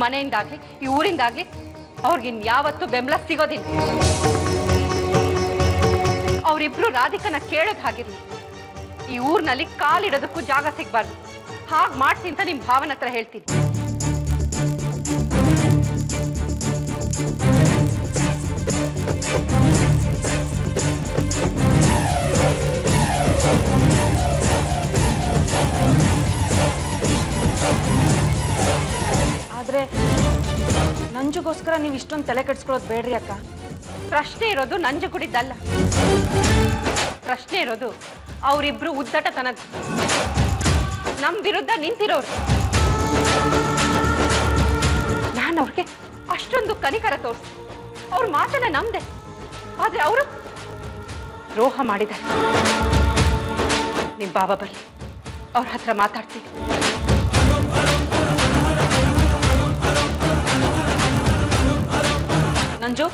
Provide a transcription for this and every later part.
ಮನೆಯಿಂದಾಗ್ಲಿ ಈ ಊರಿಂದಾಗ್ಲಿ ಅವ್ರಿಗಿನ್ಯಾವತ್ತೂ ಬೆಂಬಲ ಸಿಗೋದಿಲ್ಲ. ಅವರಿಬ್ರು ರಾಧಿಕನ ಕೇಳೋದ್ ಹಾಗಿರ್ಲಿ, ಈ ಊರಿನಲ್ಲಿ ಕಾಲಿಡೋದಕ್ಕೂ ಜಾಗ ಸಿಗ್ಬಾರ್ದು. ಹಾಗೆ ಮಾಡ್ತೀನಿ ಅಂತ ನಿಮ್ ಭಾವನ ಹತ್ರ ಹೇಳ್ತೀನಿ. ಆದ್ರೆ ನಂಜುಗೋಸ್ಕರ ನೀವು ಇಷ್ಟೊಂದು ತಲೆ ಕೆಡಿಸ್ಕೊಳ್ಳೋದು ಬೇಡ್ರಿ ಅಕ್ಕ. ಪ್ರಶ್ನೆ ಇರೋದು ನಂಜುಗುಡಿದ್ದಲ್ಲ, ಪ್ರಶ್ನೆ ಇರೋದು ಅವರಿಬ್ರು ಉದ್ದಟತನದ. ನಮ್ ವಿರುದ್ಧ ನಿಂತಿರೋರು. ನಾನು ಅವ್ರಿಗೆ ಅಷ್ಟೊಂದು ಕನಿಕರ ತೋರಿಸಿ ಅವ್ರ ಮಾತನ್ನ ನಂಬ್ದೆ, ಆದ್ರೆ ಅವರು ದ್ರೋಹ ಮಾಡಿದ್ದಾರೆ. ನಿಮ್ ಬಾಬಾ ಬರ್ಲಿ, ಅವ್ರ ಹತ್ರ ಮಾತಾಡ್ತೀನಿ. ನಂಜು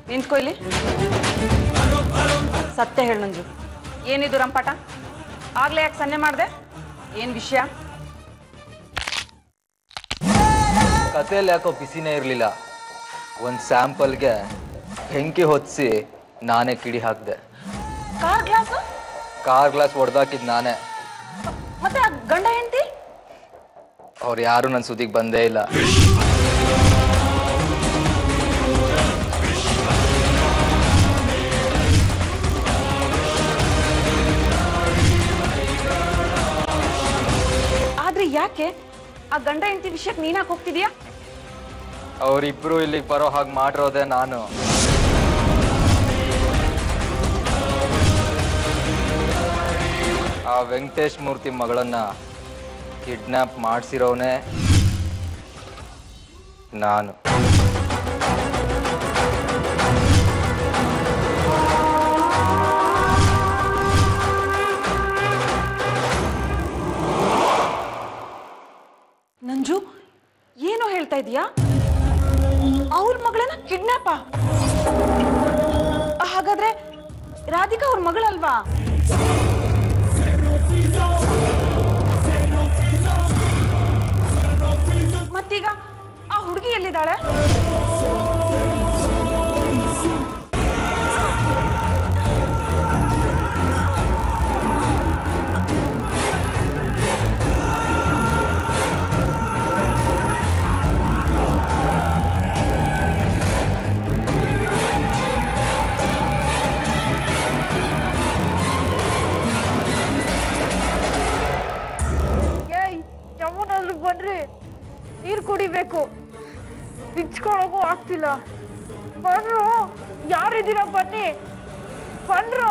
ನಿಂತ್ಕೊ ಇಲ್ಲಿ. ಸತ್ಯ ಹೇಳು ನಂಜು, ಏನಿದು ರಂಪಾಟ? ಆಗ್ಲೇ ಯಾಕೆ ಸನ್ನೆ ಮಾಡಿದೆ? ಏನ್ ವಿಷಯ? ಕಥೆಯಲ್ಲಿ ಯಾಕೋ ಬಿಸಿನೇ ಇರಲಿಲ್ಲ. ಒಂದು ಸ್ಯಾಂಪಲ್ಗೆ ಬೆಂಕಿ ಹೊತ್ತಿಸಿ ನಾನೇ ಕಿಡಿ ಹಾಕಿದೆ. ಕಾರ್ ಗ್ಲಾಸ್ ಹೊಡೆದಾಕಿದ್ ನಾನೇ. ಮತ್ತೆ ಗಂಡ ಹೆಂಡತಿ ಅವ್ರು ಯಾರು ನನ್ನ ಸುದ್ದಿಗೆ ಬಂದೇ ಇಲ್ಲ. ಆದ್ರೆ ಯಾಕೆ ಆ ಗಂಡ ಹೆಂಡತಿ ವಿಷಯಕ್ಕೆ ನೀನಾಕ್ ಹೋಗ್ತಿದ್ಯಾ? ಅವರಿಬ್ರು ಇಲ್ಲಿಗೆ ಬರೋ ಹಾಗೆ ಮಾಡಿರೋದೆ ನಾನು. ಆ ವೆಂಕಟೇಶ್ ಮೂರ್ತಿ ಮಗಳನ್ನ ಕಿಡ್ನಾಪ್ ಮಾಡಿಸಿರೋನೆ ನಾನು. ನಂಜು ಏನು ಹೇಳ್ತಾ ಇದೀಯಾ? ಅವ್ರ ಮಗಳನ್ನ ಕಿಡ್ನಾಪ? ಹಾಗಾದ್ರೆ ರಾಧಿಕಾ ಅವ್ರ ಮಗಳಲ್ವಾ? ಮತ್ತೀಗ ಆ ಹುಡುಗಿ ಎಲ್ಲಿದ್ದಾಳೆ? ಬನ್ರಿ, ನೀರು ಕುಡಿಬೇಕು. ಬಿಚ್ಕೊಳಗೂ ಆಗ್ತಿಲ್ಲ. ಬನ್ರು, ಯಾರಿದ್ದೀರಾ? ಬನ್ನಿ, ಬನ್ರು.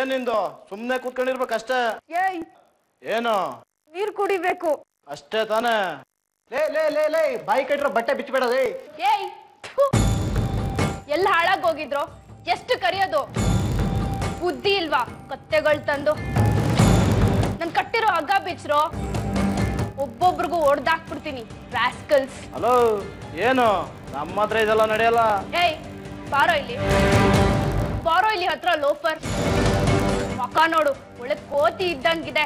ಏನಿಂದು ಸುಮ್ನೆ ಕೂತ್ಕೊಂಡಿರ್ಬೇಕಷ್ಟೇ. ಏನು? ನೀರು ಕುಡಿಬೇಕು ಅಷ್ಟೇ ತಾನೇ? ಲೇ ಲೇ ಲೇ ಲೇ ಬಾಯಿ ಕಟ್ಟಿರೋ ಬಟ್ಟೆ ಬಿಚ್ಚಬೇಡದೇ. ಎಲ್ಲ ಹಾಳಾಗ್ ಹೋಗಿದ್ರು. ಎಷ್ಟು ಕರಿಯೋದು? ಬುದ್ಧಿ ಇಲ್ವಾ? ಕತ್ತೆಗಳು ತಂದು ನನ್ ಕಟ್ಟಿರೋ ಹಗ್ಗ ಬಿಚ್ರೋ. ಒಬ್ಬೊಬ್ರಿಗೂ ಹೊಡ್ದಾಕ್ಬಿಡ್ತೀನಿ, ರಾಸ್ಕಲ್ಸ್. ಹಲೋ, ಏನು ನಮ್ಮ ಹತ್ರ ಇದೆಲ್ಲ ನಡೆಯಲ್ಲ. ಬಾರೋ ಇಲ್ಲಿ, ಬಾರೋ ಇಲ್ಲಿ ಹತ್ರ ಲೋಫರ್. ಮಕ್ಕ ನೋಡು, ಒಳ್ಳೆ ಕೋತಿ ಇದ್ದಂಗಿದೆ.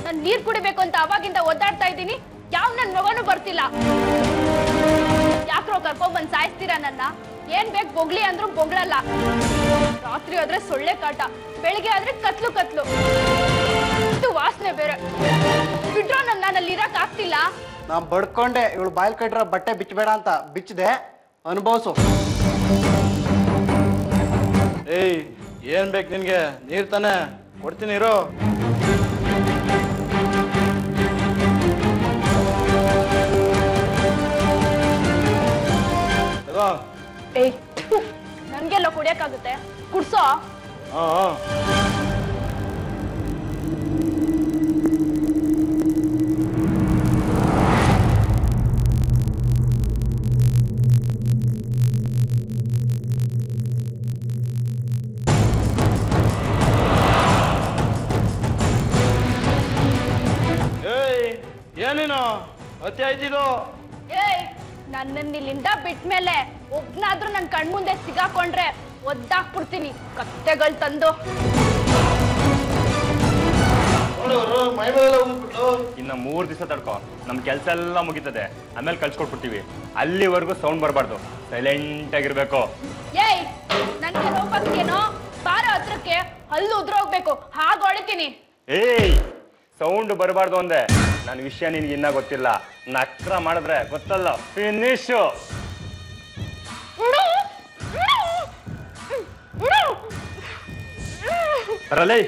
ನಾನ್ ನೀರ್ ಕುಡಿಬೇಕು ಅಂತ ಅವಾಗಿಂದ ಒದ್ದಾಡ್ತಾ ಇದ್ದೀನಿ. ಯಾವ ನನ್ ಮಗನೂ ಬರ್ತಿಲ್ಲ. ಯಾಕ್ರೋ ಕರ್ಕೊಂಡ್ಬಂದ್ ಸಾಯಿಸ್ತೀರಾ ನನ್ನ? ಏನ್ ಬೇಕು ಬೊಗ್ಲಿ ಅಂದ್ರೂ ಬೊಗ್ಳಲ್ಲ. ರಾತ್ರಿ ಆದ್ರೆ ಸೊಳ್ಳೆ ಕಾಟ, ಬೆಳಿಗ್ಗೆ ಆದ್ರೆ ಕತ್ಲು ಕತ್ಲು. ಇದು ವಾಸನೆ ಬೇರೆ. ಬಿಟ್ರೋ ನಾನು ಅಲ್ಲಿ ಇರಕ್ ಆಗ್ತಿಲ್ಲ. ನಾ ಬಡ್ಕೊಂಡೆ ಇವಳು ಬಾಯಿಲ್ ಕಟ್ಟಿರೋ ಬಟ್ಟೆ ಬಿಚ್ಚಬೇಡ ಅಂತ. ಬಿಚ್ಚದೆ ಅನುಭವಿಸು. ಏಯ್ ಏನ್ ಬೇಕು ನಿನ್ಗೆ? ನೀರ್ ತಾನೆ ಕೊಡ್ತೀನಿ ಇರೋ. ಏಯ್ ನನ್ಗೆಲ್ಲ ಕುಡಿಯಕ್ಕಾಗುತ್ತೆ, ಕುಡ್ಸೋ. ಹಾ ಏನೇನು ಅತಿ ಆಯ್ತಿದು? ಏಯ್ ನನ್ನನ್ನ ಇಲ್ಲಿಂದ ಬಿಟ್ಮೇಲೆ ಒಬ್ನಾದ್ರೂ ನನ್ ಕಣ್ಮುಂದೆ ಸಿಗಾಕೊಂಡ್ರೆ ಒದ್ದಾಕ್ಬಿಡ್ತೀನಿ ಕತ್ತೆಗಳು ತಂದು. ಇನ್ನ 3 ದಿವಸ ತಡ್ಕೊ, ನಮ್ ಕೆಲ್ಸ ಎಲ್ಲ ಮುಗಿತದೆ, ಆಮೇಲೆ ಕಳ್ಸ್ಕೊಟ್ಬಿಡ್ತೀವಿ. ಅಲ್ಲಿವರೆಗೂ ಸೌಂಡ್ ಬರಬಾರ್ದು, ಸೈಲೆಂಟ್ ಆಗಿರ್ಬೇಕು. ಏಯ್ ನನ್ಗೆ ನೋವಾಗ್ತೇನೋ? ಬಾರೋ ಹತ್ರಕ್ಕೆ, ಹಲ್ಲು ಉದ್ರೋಗ್ಬೇಕು, ಹಾಗೆ ಹೊಳಿತೀನಿ. ಏಯ್ ಸೌಂಡ್ ಬರಬಾರ್ದು ಅಂದೆ. ನನ್ನ ವಿಷಯ ನಿನ್ಗೆ ಇನ್ನ ಗೊತ್ತಿಲ್ಲ. ನಕ್ರ ಮಾಡಿದ್ರೆ ಗೊತ್ತಲ್ಲ, ಫಿನಿಶ್. ಬರಲೇ.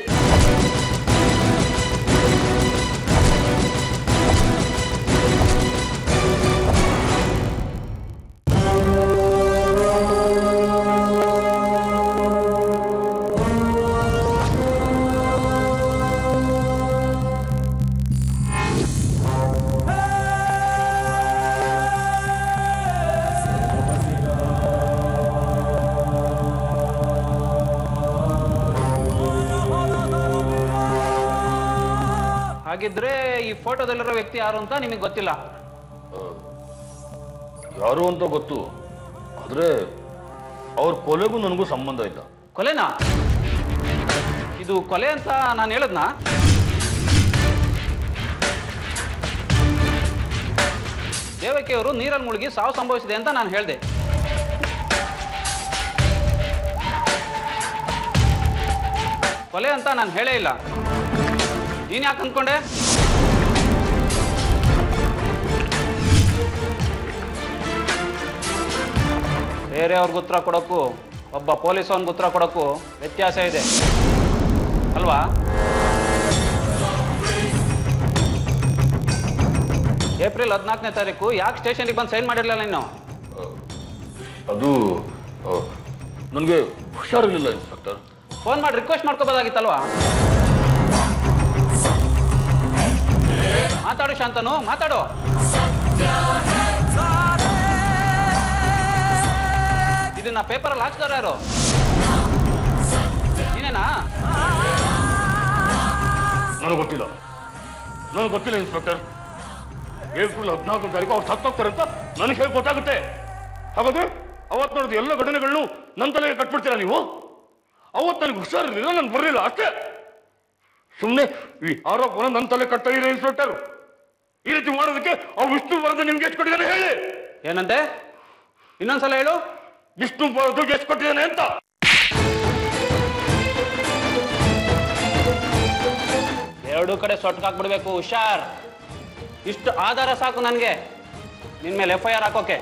ಹಾಗಿದ್ರೆ ಈ ಫೋಟೋದಲ್ಲಿರೋ ವ್ಯಕ್ತಿ ಯಾರು ಅಂತ ನಿಮಗೆ ಗೊತ್ತಿಲ್ಲ? ಯಾರು ಅಂತ ಗೊತ್ತು, ಆದ್ರೆ ಅವ್ರ ಕೊಲೆಗೂ ನನಗೂ ಸಂಬಂಧ ಇಲ್ಲ. ಕೊಲೆನಾ? ಇದು ಕೊಲೆ ಅಂತ ನಾನು ಹೇಳದ್ನಾ? ದೇವಕಿಯವರು ನೀರಲ್ಲಿ ಮುಳುಗಿ ಸಾವು ಸಂಭವಿಸಿದೆ ಅಂತ ನಾನು ಹೇಳಿದೆ. ಕೊಲೆ ಅಂತ ನಾನು ಹೇಳೇ ಇಲ್ಲ. ನೀನ್ ಯಾಕೆ ಅಂದ್ಕೊಂಡೆ? ಬೇರೆಯವ್ರಿಗೆ ಉತ್ತರ ಕೊಡೋಕ್ಕೂ ಒಬ್ಬ ಪೊಲೀಸವನ್ಗೆ ಉತ್ತರ ಕೊಡೋಕ್ಕೂ ವ್ಯತ್ಯಾಸ ಇದೆ ಅಲ್ವಾ? ಏಪ್ರಿಲ್ 14ನೇ ತಾರೀಕು ಯಾಕೆ ಸ್ಟೇಷನ್ಗೆ ಬಂದು ಸೈನ್ ಮಾಡಿರಲಿಲ್ಲ ನೀನು? ಅದು ನನಗೆ ಹುಷಾರಿರಲಿಲ್ಲ ಇನ್ಸ್ಪೆಕ್ಟರ್. ಫೋನ್ ಮಾಡಿ ರಿಕ್ವೆಸ್ಟ್ ಮಾಡ್ಕೋಬೋದಾಗಿತ್ತಲ್ವಾ? ಮಾತಾಡು ಶಾಂತನು, ಮಾತಾಡು. ಇದನ್ನ ಪೇಪರಲ್ಲಿ ಹಾಕ್ಸ್ದಾರ ಯಾರು? ನೀನೇನಾ? ನನಗೆ ಗೊತ್ತಿಲ್ಲ ಇನ್ಸ್ಪೆಕ್ಟರ್. ಏಪ್ರಿಲ್ 14ನೇ ತಾರೀಕು ಅವ್ರು ಸತ್ತೋಗ್ತಾರೆ ಅಂತ ನನಗೆ ಹೇಗೆ ಗೊತ್ತಾಗುತ್ತೆ? ಹಾಗಾದ್ರೆ ಅವತ್ತು ನೋಡಿದ ಎಲ್ಲ ಘಟನೆಗಳನ್ನು ನನ್ನ ತಲೆಗೆ ಕಟ್ಬಿಡ್ತೀರಾ ನೀವು? ಅವತ್ತು ನನಗೆ ಹುಷಾರಿರಲಿಲ್ಲ, ನಾನು ಬರಲಿಲ್ಲ ಅಷ್ಟೇ. ಸುಮ್ಮನೆ ಈ ಆರೋಪನ ನನ್ನ ತಲೆ ಕಟ್ತಾ ಇದೆ ಇನ್ಸ್ಪೆಕ್ಟರ್. ಈ ರೀತಿ ಮಾಡೋದಕ್ಕೆ ಅವ್ರು ವಿಷ್ಣು ಬರೆದು ನಿಮ್ಗೆ ಎಷ್ಟು ಕೊಟ್ಟಿದ್ದಾನೆ ಹೇಳಿ? ಏನಂತೆ? ಇನ್ನೊಂದ್ಸಲ ಹೇಳು. ವಿಷ್ಣು ಬರೆದು ಎಷ್ಟು ಕೊಟ್ಟಿದ್ದಾನೆ ಅಂತ. ಎರಡೂ ಕಡೆ ಸೊಟ್ಕಾಕ್ಬಿಡ್ಬೇಕು, ಹುಷಾರ್. ಇಷ್ಟು ಆಧಾರ ಸಾಕು ನನಗೆ ನಿನ್ ಮೇಲೆ FIR ಹಾಕೋಕೆ.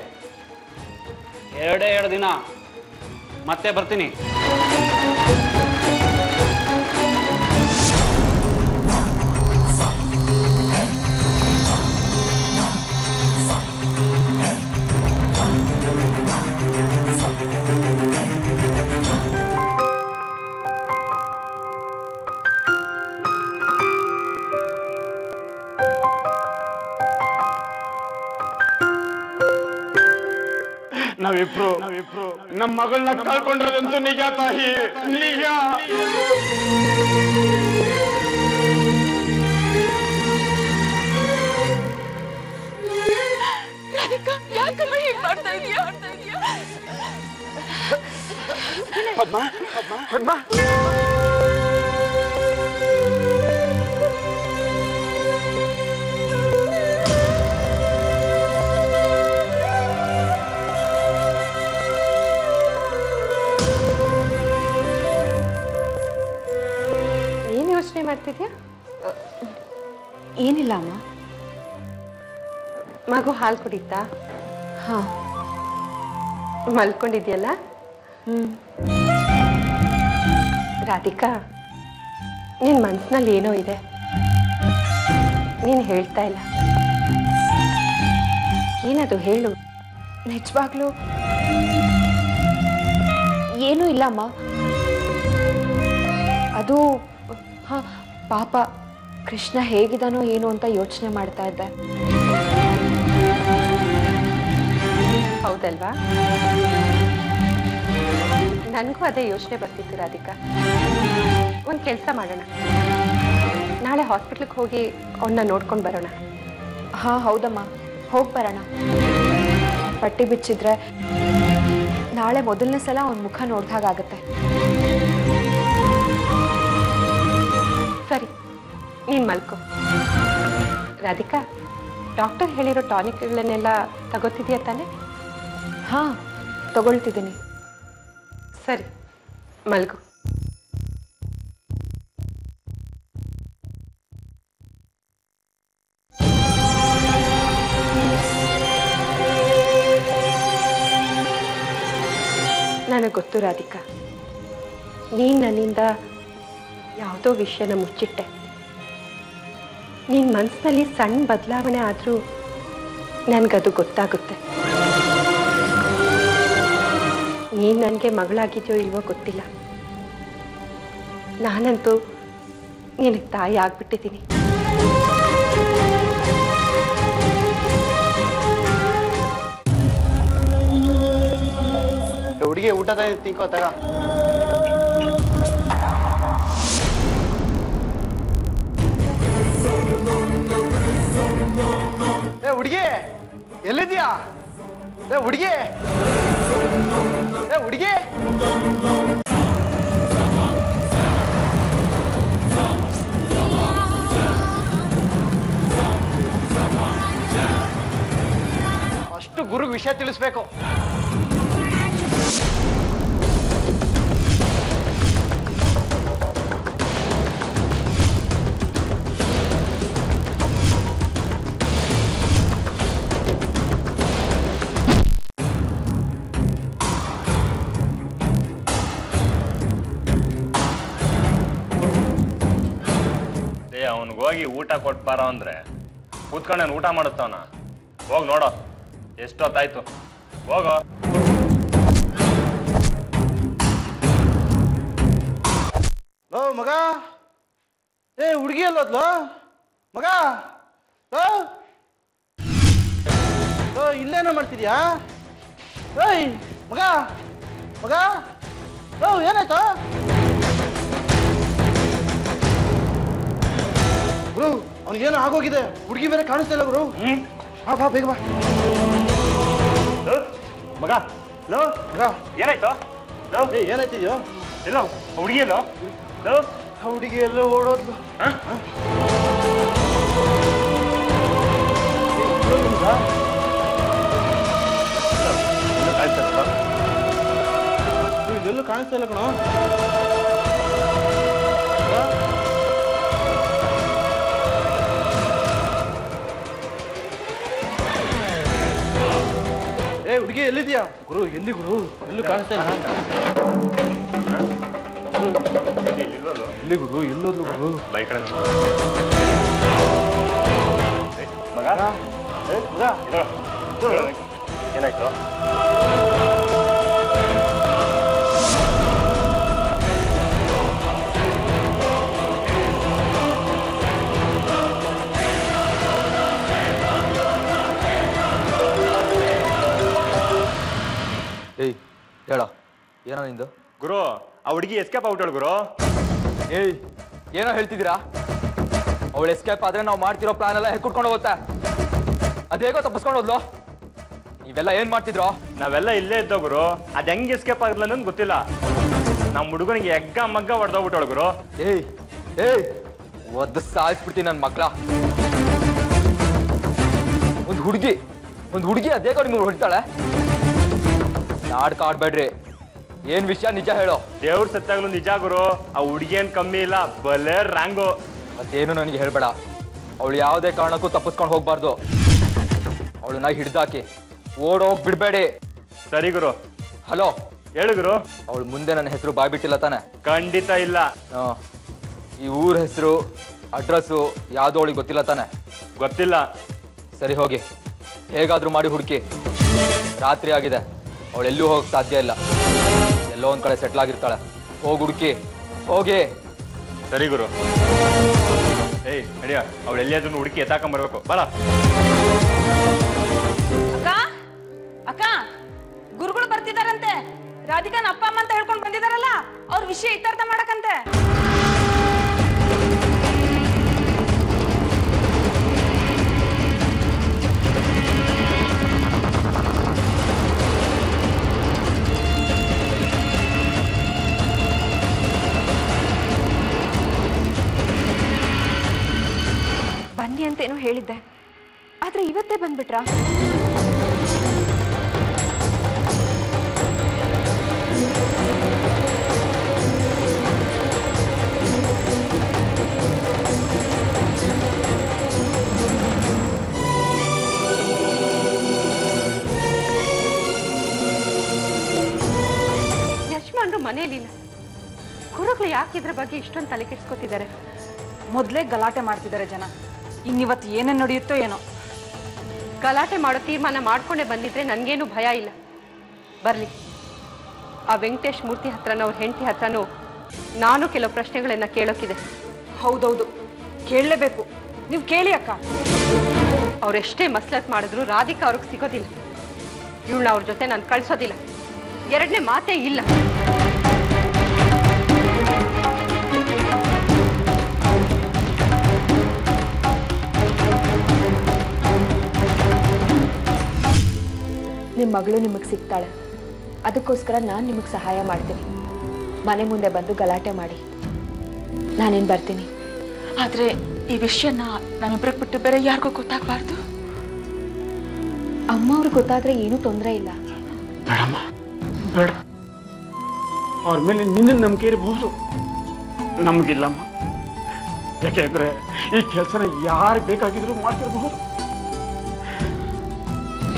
2 ದಿನ ಮತ್ತೆ ಬರ್ತೀನಿ. ನಾವಿಬ್ರು ನಮ್ಮ ಮಗಳನ್ನ ಕಳ್ಕೊಂಡ್ರದಂತೂ ನಿಜ ತಾಯಿ, ನಿಜ. ಪದ್ಮ ಯೋಚನೆ ಮಾಡ್ತಿದ್ಯಾ? ಏನಿಲ್ಲ ಅಮ್ಮ. ಮಗು ಹಾಲು ಕುಡಿತಾ? ಹಾ. ಮಲ್ಕೊಂಡಿದ್ಯಲ್ಲ? ರಾಧಿಕಾ, ನಿನ್ನ ಮನಸ್ಸಿನಲ್ಲಿ ಏನೋ ಇದೆ, ನೀನು ಹೇಳ್ತಾ ಇಲ್ಲ. ಏನದು ಹೇಳು. ನಿಜವಾಗ್ಲೂ ಏನೂ ಇಲ್ಲಮ್ಮ. ಅದು ಪಾಪ ಕೃಷ್ಣ ಹೇಗಿದಾನೋ ಏನು ಅಂತ ಯೋಚನೆ ಮಾಡ್ತಾ ಇದ್ದೆ. ಹೌದಲ್ವಾ? ನನಗೂ ಅದೇ ಯೋಚನೆ ಬರ್ತಿತ್ತು ರಾಧಿಕಾ. ಒಂದು ಕೆಲಸ ಮಾಡೋಣ, ನಾಳೆ ಹಾಸ್ಪಿಟ್ಲಿಗೆ ಹೋಗಿ ಅವನ್ನ ನೋಡ್ಕೊಂಡು ಬರೋಣ. ಹೌದಮ್ಮ, ಹೋಗಿ ಬರೋಣ. ಪಟ್ಟಿ ಬಿಚ್ಚಿದ್ರೆ ನಾಳೆ ಮೊದಲನೇ ಸಲ ಅವನ ಮುಖ ನೋಡ್ದಾಗತ್ತೆ. ಸರಿ, ನೀನು ಮಲ್ಕೋ. ರಾಧಿಕಾ, ಡಾಕ್ಟರ್ ಹೇಳಿರೋ ಟಾನಿಕ್ಗಳನ್ನೆಲ್ಲ ತಗೋತಿದ್ಯಾ ತಾನೆ? ತಗೊಳ್ತಿದ್ದೀನಿ. ಸರಿ, ಮಲ್ಗು. ನನಗೆ ಗೊತ್ತು ರಾಧಿಕಾ, ನೀನು ನನ್ನಿಂದ ಯಾವುದೋ ವಿಷಯನ ಮುಚ್ಚಿಟ್ಟೆ. ನಿನ್ನ ಮನಸ್ಸಿನಲ್ಲಿ ಸಣ್ಣ ಬದಲಾವಣೆ ಆದರೂ ನನಗದು ಗೊತ್ತಾಗುತ್ತೆ. ನೀನು ನನಗೆ ಮಗಳಾಗಿದೆಯೋ ಇಲ್ವೋ ಗೊತ್ತಿಲ್ಲ, ನಾನಂತೂ ನಿನಗೆ ತಾಯಿ ಆಗ್ಬಿಟ್ಟಿದ್ದೀನಿ. ಹುಡುಗಿ ಊಟ ತಿನ್ಕೋ ತಗ. ಹುಡುಗಿ ಎಲ್ಲಿದ್ಯಾ? ಹುಡುಗಿ ಹುಡುಗಿ ಅಷ್ಟು ಗುರುಗ್ ವಿಷಯ ತಿಳಿಸ್ಬೇಕು. ಅವನಿಗೋಗಿ ಊಟ ಕೊಟ್ಬಾರ ಅಂದ್ರೆ ಕೂತ್ಕೊಂಡು ನಾನು ಊಟ ಮಾಡುತ್ತವನ. ಹೋಗ್ ನೋಡೋ ಎಷ್ಟೊತ್ತಾಯ್ತು, ಹೋಗೋ. ಲೋ ಮಗ, ಹುಡುಗಿ ಅಲ್ಲೋದ್ಲೋ ಮಗ. ಇಲ್ಲೇನೋ ಮಾಡ್ತಿದ್ಯಾ? ಮಗ ಮಗ ಏನಾಯ್ತು? ಗುರು, ಅವನಿಗೇನೋ ಆಗೋಗಿದೆ. ಹುಡುಗಿ ಬೇರೆ ಕಾಣಿಸ್ತಾ ಇಲ್ಲ ಗುರು. ಬಾ ಬೇಗ ಬಾ. ಮಗ ಲೋ ಮಗ ಏನಾಯ್ತು? ಏನಾಯ್ತಿದ್ಯೋ? ಎಲ್ಲ ಹುಡುಗಿ ಎಲ್ಲೋ? ಹುಡುಗಿ ಎಲ್ಲೋ ಓಡೋದ್ಲು. ಇದೆಲ್ಲೂ ಕಾಣಿಸ್ತಾ ಇಲ್ಲ ಕಣೋ. ಹುಡುಗಿ ಎಲ್ಲಿದ್ಯಾ ಗುರು? ಎಲ್ಲಿ ಗುರು? ಎಲ್ಲೂ ಕಾಣಿಸ್ತಾ ಇಲ್ಲ. ಎಲ್ಲಿ ಗುರು? ಎಲ್ಲೋದ್ಲು ಗುರು? ಬೈಕ್ ಮಗ ಏನಾಯ್ತು? ಹೇಳ, ಏನೋ ನಿಂದು? ಗುರು, ಆ ಹುಡುಗಿ ಎಸ್ಕೇಪ್ ಆಗ್ಬಿಟ್ಟಳು ಗುರು. ಏನೋ ಹೇಳ್ತಿದ್ದೀರಾ? ಅವಳು ಎಸ್ಕೇಪ್ ಆದ್ರೆ ನಾವು ಮಾಡ್ತಿರೋ ಪ್ಲಾನ್ ಎಲ್ಲ ಕುಟ್ಕೊಂಡು ಹೋಗುತ್ತಾ? ಅದೇಗೋ ತಪ್ಪಿಸ್ಕೊಂಡು ಹೋದ್ಲು. ನೀವೆಲ್ಲ ಏನ್ ಮಾಡ್ತಿದ್ರೋ? ನಾವೆಲ್ಲ ಇಲ್ಲೇ ಇದ್ದೋ ಗುರು. ಅದ್ ಹೆಂಗ್ ಎಸ್ಕೇಪ್ ಆಗಿಲ್ಲ ಅನ್ನೋದು ಗೊತ್ತಿಲ್ಲ. ನಮ್ಮ ಹುಡುಗನಿಗೆ ಎಗ್ಗ ಮಗ್ಗ ಹೊಡೆದೋಗ್ಬಿಟ್ಟಳು ಗುರು. ಒದ್ದು ಸಾಯಿಸ್ಬಿಡ್ತೀನಿ ನನ್ನ ಮಕ್ಳ. ಒಂದು ಹುಡುಗಿ ಅದೇಗೋ ನಿಮ್ಗೆ ಹೊಡಿತಾಳೆ. ನಾಡ್ಕ ಆಡ್ಬೇಡ್ರಿ. ಏನ್ ವಿಷಯ ನಿಜ ಹೇಳೋ. ದೇವ್ರ ಸತ್ತಾಗ್ಲೂ ನಿಜ ಗುರು. ಆ ಹುಡುಗಿ ಏನ್ ಕಮ್ಮಿ ಇಲ್ಲ, ಬಲೆ ರ್ಯಾಂಗು. ಮತ್ತೇನು ನನಗೆ ಹೇಳ್ಬೇಡ. ಅವಳು ಯಾವುದೇ ಕಾರಣಕ್ಕೂ ತಪ್ಪಿಸ್ಕೊಂಡು ಹೋಗ್ಬಾರ್ದು. ಅವಳನ್ನ ಹಿಡ್ದಾಕಿ ಓಡೋಗ್ ಬಿಡ್ಬೇಡಿ. ಸರಿ ಗುರು. ಹಲೋ, ಹೇಳು ಗುರು. ಅವಳು ಮುಂದೆ ನನ್ನ ಹೆಸರು ಬಾಯ್ಬಿಟ್ಟಿಲ್ಲ ತಾನೆ? ಖಂಡಿತ ಇಲ್ಲ. ಈ ಊರ ಹೆಸರು ಅಡ್ರೆಸ್ಸು ಯಾವ್ದು ಅವಳಿಗೆ ಗೊತ್ತಿಲ್ಲ ತಾನೆ? ಗೊತ್ತಿಲ್ಲ. ಸರಿ ಹೋಗಿ, ಹೇಗಾದ್ರೂ ಮಾಡಿ ಹುಡುಕಿ. ರಾತ್ರಿ ಆಗಿದೆ, ಅವಳೆಲ್ಲೂ ಹೋಗಕ್ ಸಾಧ್ಯ ಇಲ್ಲ. ಎಲ್ಲೋ ಒಂದ್ ಕಡೆ ಸೆಟ್ಲ್ ಆಗಿರ್ತಾಳೆ. ಹೋಗಿ ಹುಡುಕಿ, ಹೋಗಿ. ಸರಿ ಗುರು. ಏಯ್ ನಡಿಯ, ಅವಳು ಎಲ್ಲಿಯಾದ್ರೂ ಹುಡುಕಿ ಎತ್ತಾಕೊಂಬರ್ಬೇಕು. ಬರ. ಅಕ್ಕ ಅಕ್ಕ, ಗುರುಗಳು ಬರ್ತಿದಾರಂತೆ. ರಾಧಿಕಾನ ಅಪ್ಪ ಅಮ್ಮ ಅಂತ ಹೇಳ್ಕೊಂಡು ಬಂದಿದಾರಲ್ಲ, ಅವ್ರ ವಿಷಯ ಇತ್ಯರ್ಥ ಮಾಡಕಂತೆ. ಬನ್ನಿ ಅಂತೇನೋ ಹೇಳಿದ್ದೆ, ಆದ್ರೆ ಇವತ್ತೇ ಬಂದ್ಬಿಟ್ರಾ? ಯಜಮಾನ್ರು ಮನೇಲಿಲ್ಲ. ಗುರುಗಳು ಯಾಕೆ ಇದ್ರ ಬಗ್ಗೆ ಇಷ್ಟೊಂದು ತಲೆ ಕೆಡಿಸ್ಕೊತಿದ್ದಾರೆ? ಮೊದ್ಲೇ ಗಲಾಟೆ ಮಾಡ್ತಿದ್ದಾರೆ ಜನ. ಇನ್ನಿವತ್ತು ಏನೇನು ನಡೆಯುತ್ತೋ ಏನೋ. ಗಲಾಟೆ ಮಾಡೋ ತೀರ್ಮಾನ ಮಾಡ್ಕೊಂಡೇ ಬಂದಿದ್ರೆ ನನ್ಗೇನು ಭಯ ಇಲ್ಲ. ಬರ್ಲಿ, ಆ ವೆಂಕಟೇಶ್ ಮೂರ್ತಿ ಹತ್ರನೋ ಅವ್ರ ಹೆಂಡತಿ ಹತ್ರನೋ ನಾನು ಕೆಲವು ಪ್ರಶ್ನೆಗಳನ್ನ ಕೇಳೋಕಿದೆ. ಹೌದೌದು, ಕೇಳಲೇಬೇಕು. ನೀವು ಕೇಳಿ ಅಕ್ಕ. ಅವ್ರೆಷ್ಟೇ ಮಸ್ಲತ್ ಮಾಡಿದ್ರು ರಾಧಿಕಾ ಅವ್ರಿಗೆ ಸಿಗೋದಿಲ್ಲ. ಇವಳನ್ನ ಅವ್ರ ಜೊತೆ ನಾನು ಕಳ್ಸೋದಿಲ್ಲ. ಎರಡನೇ ಮಾತೇ ಇಲ್ಲ. ನಿಮ್ಮ ಮಗಳು ನಿಮಗೆ ಸಿಗ್ತಾಳೆ, ಅದಕ್ಕೋಸ್ಕರ ನಾನು ನಿಮಗೆ ಸಹಾಯ ಮಾಡ್ತೀನಿ. ಮನೆ ಮುಂದೆ ಬಂದು ಗಲಾಟೆ ಮಾಡಿ, ನಾನೇನು ಬರ್ತೀನಿ. ಆದರೆ ಈ ವಿಷಯನ ನಮ್ಮಿಬ್ಬರಿಗೆ ಬಿಟ್ಟು ಬೇರೆ ಯಾರಿಗೂ ಗೊತ್ತಾಗಬಾರ್ದು. ಅಮ್ಮ ಅವ್ರಿಗೆ ಗೊತ್ತಾದರೆ ಏನೂ ತೊಂದರೆ ಇಲ್ಲ. ಬೇಡಮ್ಮ, ಬೇಡ. ಅವ್ರ ಮೇಲೆ ನಿನ್ನ ನಂಬಿಕೆ ಇರಬಹುದು, ನಮಗಿಲ್ಲಮ್ಮ. ಯಾಕೆಂದ್ರೆ ಈ ಕೆಲಸನ ಯಾರು ಬೇಕಾಗಿದ್ರು ಮಾಡ್ತಿರಬಹುದು.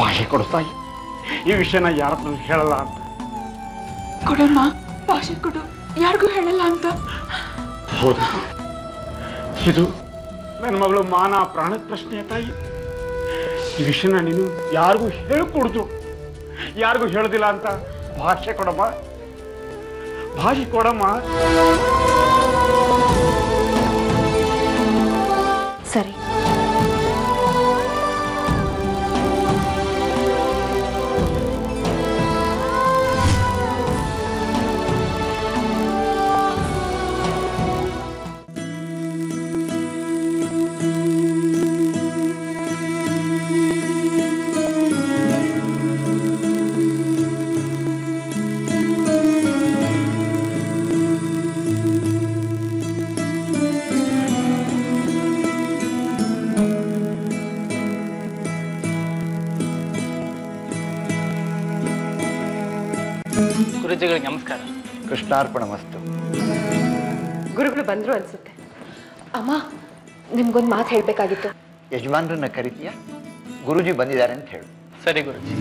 ಭಾಷೆ ಕೊಡ್ತಾಯಿ, ಈ ವಿಷಯನ ಯಾರತ್ರ ಹೇಳಲ್ಲ ಅಂತ. ಕೊಡಮ್ಮ, ಭಾಷೆ ಕೊಡು, ಯಾರಿಗೂ ಹೇಳಲ್ಲ ಅಂತ. ಹೌದಾ? ಇದು ನನ್ನ ಮಗಳು ಮಾನ ಪ್ರಾಣದ ಪ್ರಶ್ನೆ ತಾಯಿ. ಈ ವಿಷಯನ ನೀನು ಯಾರಿಗೂ ಹೇಳ್ಕೊಡ್ತು, ಯಾರಿಗೂ ಹೇಳೋದಿಲ್ಲ ಅಂತ ಭಾಷೆ ಕೊಡಮ್ಮ, ಭಾಷೆ ಕೊಡಮ್ಮ. ಸರಿ. ಗುರುಜಿಗಳಿಗೆ ನಮಸ್ಕಾರ. ಕೃಷ್ಣಾರ್ಪಣ ಮಸ್ತು. ಗುರುಗಳು ಬಂದ್ರು ಅನ್ಸುತ್ತೆ. ಅಮ್ಮ, ನಿಮ್ಗೊಂದು ಮಾತು ಹೇಳಬೇಕಾಗಿತ್ತು. ಯಜಮಾನ್ರನ್ನ ಕರಿತೀಯಾ? ಗುರುಜಿ ಬಂದಿದ್ದಾರೆ ಅಂತ ಹೇಳು. ಸರಿ ಗುರುಜಿ.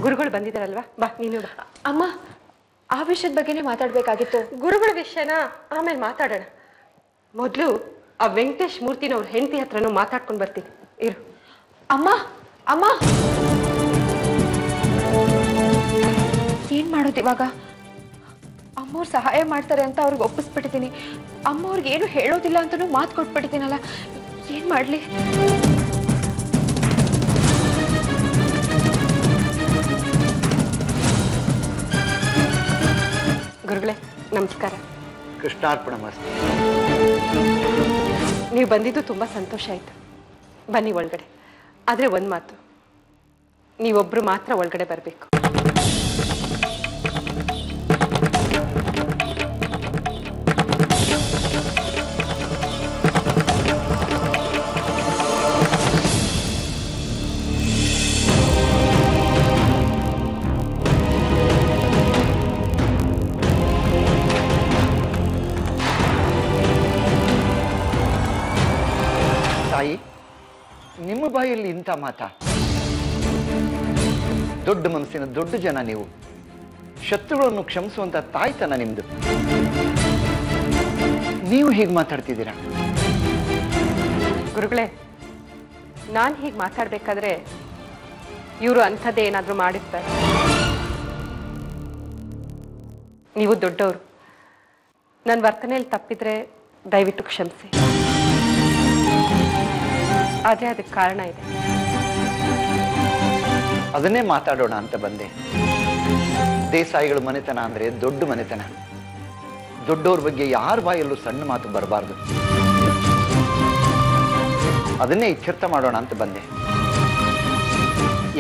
ಗುರುಗಳು ಬಂದಿದ್ದಾರಲ್ವಾ, ಬಾ ನೀನು ಬಾ. ಅಮ್ಮ, ಆ ವಿಷಯದ ಬಗ್ಗೆನೇ ಮಾತಾಡ್ಬೇಕಾಗಿತ್ತು. ಗುರುಗಳ ವಿಷಯನ ಆಮೇಲೆ ಮಾತಾಡೋಣ. ಮೊದಲು ಆ ವೆಂಕಟೇಶ್ ಮೂರ್ತಿನ ಅವ್ರ ಹೆಂಡತಿ ಹತ್ರನೂ ಮಾತಾಡ್ಕೊಂಡು ಬರ್ತೀನಿ ಇರು. ಅಮ್ಮ, ಅಮ್ಮ, ಏನ್ ಮಾಡೋದು ಇವಾಗ? ಅಮ್ಮವ್ರು ಸಹಾಯ ಮಾಡ್ತಾರೆ ಅಂತ ಅವ್ರಿಗೆ ಒಪ್ಪಿಸ್ಬಿಟ್ಟಿದ್ದೀನಿ. ಅಮ್ಮವ್ರಿಗೆ ಏನು ಹೇಳೋದಿಲ್ಲ ಅಂತನೂ ಮಾತು ಕೊಟ್ಬಿಟ್ಟಿದ್ದೀನಲ್ಲ, ಏನ್ ಮಾಡ್ಲಿ? ಗುರುಗಳೇ ನಮಸ್ಕಾರ. ಕೃಷ್ಣಾರ್ಪಣ ಮಸ್ತು. ನೀವು ಬಂದಿದ್ದು ತುಂಬಾ ಸಂತೋಷ ಆಯ್ತು. ಬನ್ನಿ ಒಳಗಡೆ. ಆದ್ರೆ ಒಂದ್ ಮಾತು, ನೀವೊಬ್ರು ಮಾತ್ರ ಒಳಗಡೆ ಬರಬೇಕು. ತಾಯಿ, ನಿಮ್ಮ ಬಾಯಲ್ಲಿ ಇಂಥ ಮಾತಾ? ದೊಡ್ಡ ಮನಸ್ಸಿನ ದೊಡ್ಡ ಜನ ನೀವು. ಶತ್ರುಗಳನ್ನು ಕ್ಷಮಿಸುವಂತ ತಾಯ್ತನ ನಿಮ್ದು. ನೀವು ಹೀಗೆ ಮಾತಾಡ್ತಿದ್ದೀರಾ? ಗುರುಗಳೇ, ನಾನು ಹೀಗೆ ಮಾತಾಡ್ಬೇಕಾದ್ರೆ ಇವರು ಅಂಥದ್ದೇ ಏನಾದರೂ ಮಾಡಿರ್ತಾರೆ. ನೀವು ದೊಡ್ಡವರು, ನನ್ನ ವರ್ತನೆಯಲ್ಲಿ ತಪ್ಪಿದ್ರೆ ದಯವಿಟ್ಟು ಕ್ಷಮಿಸಿ. ಆದರೆ ಅದಕ್ಕೆ ಕಾರಣ ಇದೆ. ಅದನ್ನೇ ಮಾತಾಡೋಣ ಅಂತ ಬಂದೆ. ದೇಸಾಯಿಗಳ ಮನೆತನ ಅಂದ್ರೆ ದೊಡ್ಡ ಮನೆತನ. ದೊಡ್ಡವ್ರ ಬಗ್ಗೆ ಯಾರ ಬಾಯಲ್ಲೂ ಸಣ್ಣ ಮಾತು ಬರಬಾರ್ದು. ಅದನ್ನೇ ಇತ್ಯರ್ಥ ಮಾಡೋಣ ಅಂತ ಬಂದೆ.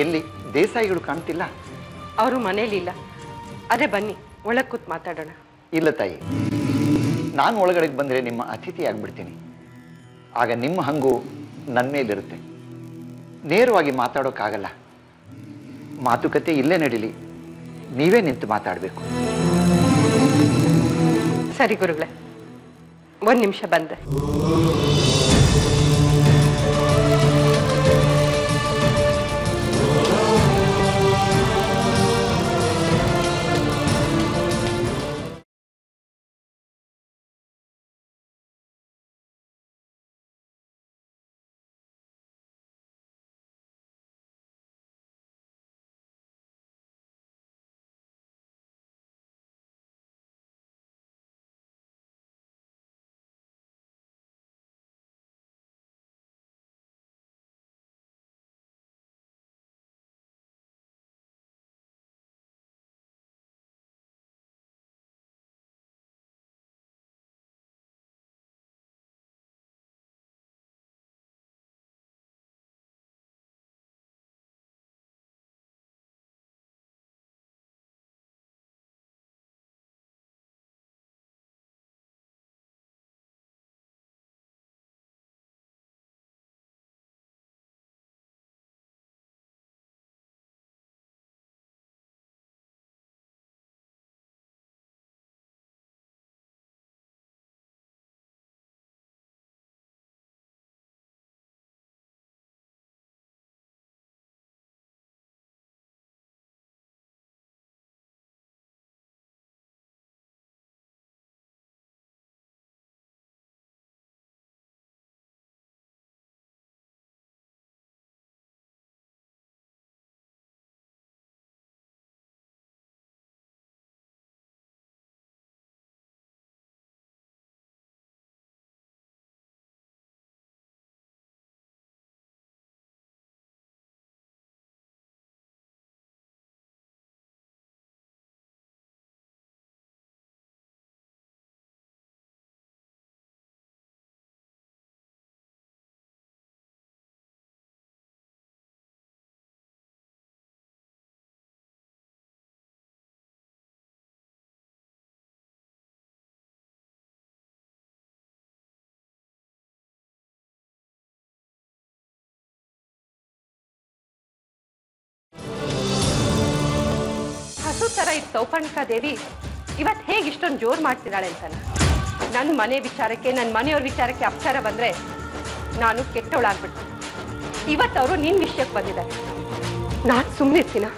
ಎಲ್ಲಿ ದೇಸಾಯಿಗಳು ಕಾಣ್ತಿಲ್ಲ? ಅವರು ಮನೇಲಿ ಇಲ್ಲ. ಅದೇ ಬನ್ನಿ ಒಳಗೆ ಕೂತ್ ಮಾತಾಡೋಣ. ಇಲ್ಲ ತಾಯಿ, ನಾನು ಒಳಗಡೆಗೆ ಬಂದರೆ ನಿಮ್ಮ ಅತಿಥಿ ಆಗ್ಬಿಡ್ತೀನಿ. ಆಗ ನಿಮ್ಮ ಹಂಗು ನನ್ನ ಮೇಲಿರುತ್ತೆ. ನೇರವಾಗಿ ಮಾತಾಡೋಕ್ಕಾಗಲ್ಲ. ಮಾತುಕತೆ ಇಲ್ಲೇ ನಡೀಲಿ, ನೀವೇ ನಿಂತು ಮಾತಾಡಬೇಕು. ಸರಿ ಗುರುಗಳೇ, ಒಂದು ನಿಮಿಷ ಬಂದೆ. ಹಸು ತರ ಇದ್ದ ಸೌಪರ್ಣಿಕಾ ದೇವಿ ಇವತ್ತು ಹೇಗೆ ಇಷ್ಟೊಂದು ಜೋರು ಮಾಡ್ತಿದ್ದಾಳೆ ಅಂತಾನೆ. ನನ್ನ ಮನೆ ವಿಚಾರಕ್ಕೆ, ನನ್ನ ಮನೆಯವ್ರ ವಿಚಾರಕ್ಕೆ ಅಪಚಾರ ಬಂದ್ರೆ ನಾನು ಕೆಟ್ಟವಳಾಗ್ಬಿಡ್ತೀನಿ. ಇವತ್ತು ಅವರು ನಿನ್ನ ವಿಷಯಕ್ಕೆ ಬಂದಿದ್ದಾರೆ. ನಾನು ಸುಮ್ಮನಿರ್ತೀನ?